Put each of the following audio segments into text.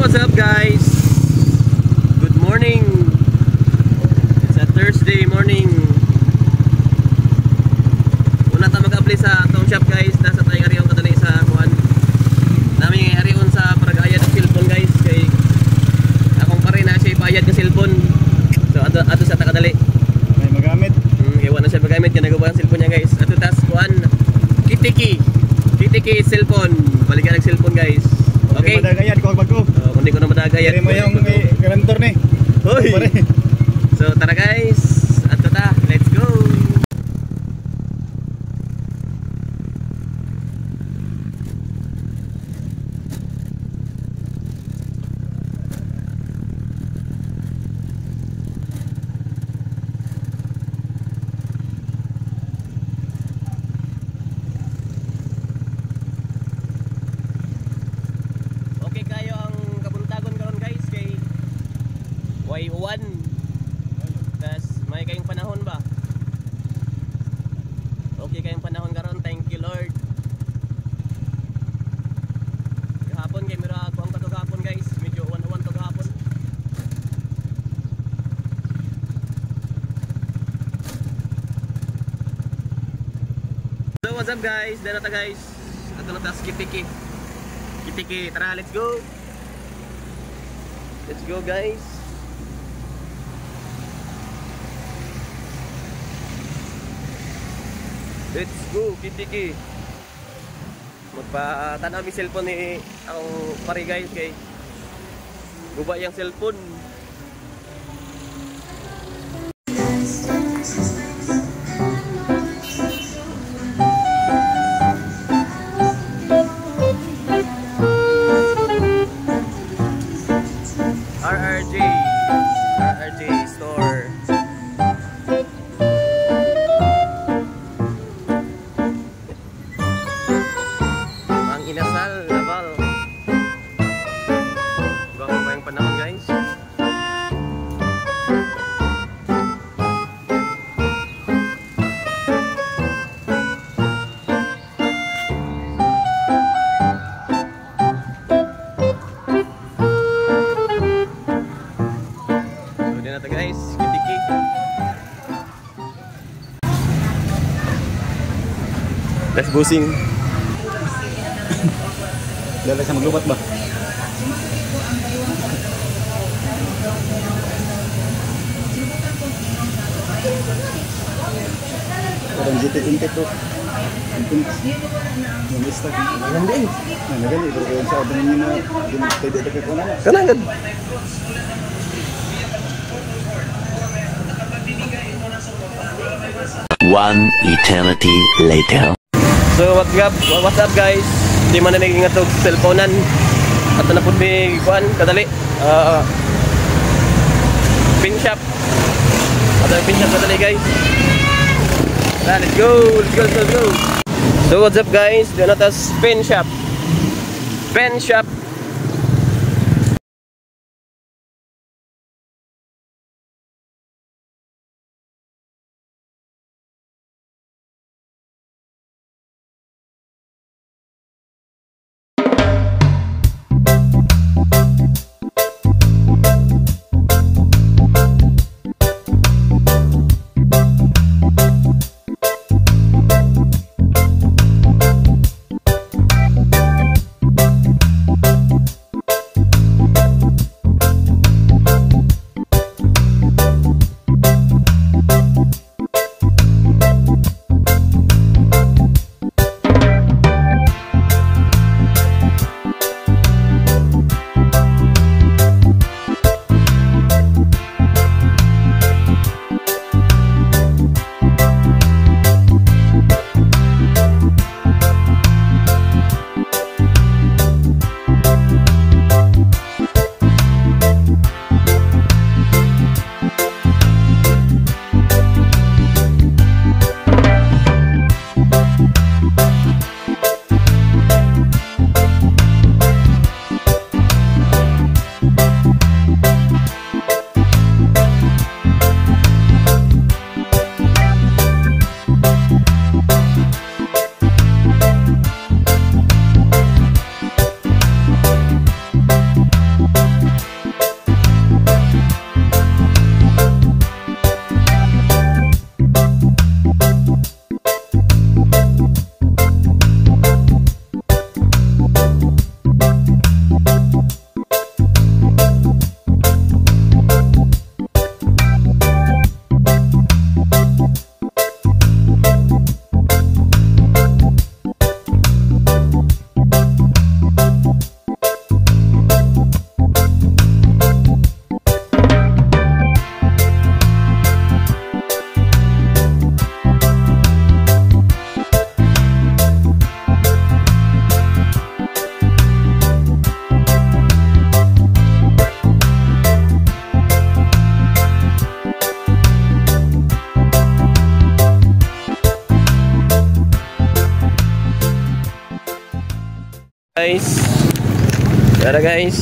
what's up guys? Good morning. It's a Thursday morning. Una ta mag-apply sa atong shop guys. Nasa tayong ariyon kadali sa kuan. Namin yung ariyon sa paragayad ng cellphone guys. Kay akong pare na siya ibayad ng cellphone. So ato sa takadali. May magamit. Iwan na siya magamit. Kaya nagawa ang cellphone niya guys. Ato tas kuan. Kitiki cellphone. Balikan ng cellphone guys. Okay. Madagayan ko bago. Hindi ko na madagayan. Kaya mo yung garantor ni. Hoy. So tara guys. Ato ta. Let's go. Way uwan. Tas may kayong panahon ba? Okay kayong panahon karon, thank you Lord. Kahapon kay mira ako ang katugapon guys, medyo uwan-uwan to kahapon. So what's up guys? Dito na ta guys. Ato na ta Kitiki. Tara, let's go. Let's go guys. Let's go, Kitiki. Magpatanaw mi cellphone ni akong pare guys kay guba yung cellphone. RRJ store. Inasal, Laval. Diba kung ba yung panahon guys? So din na ito guys, Kitiki. Let's busing. Dala sa maglubat ba? Parang GT-20 to. Yung lista. Nagandi. Nagandi. Pero kung sa abang nyo na pwede ko na lang. Kanagad. One eternity later. So what's up guys? Di man na naging atog cellphonean. At na po may kuan kadali. Pin shop. At pin shop kadali guys. Let's go. So what's up guys? Dito na ta pin shop. Pen shop. guys. Tara guys.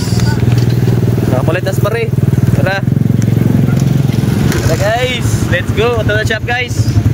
Nakapalit na spare. Tara. Tara guys. Let's go. Ito na shop guys.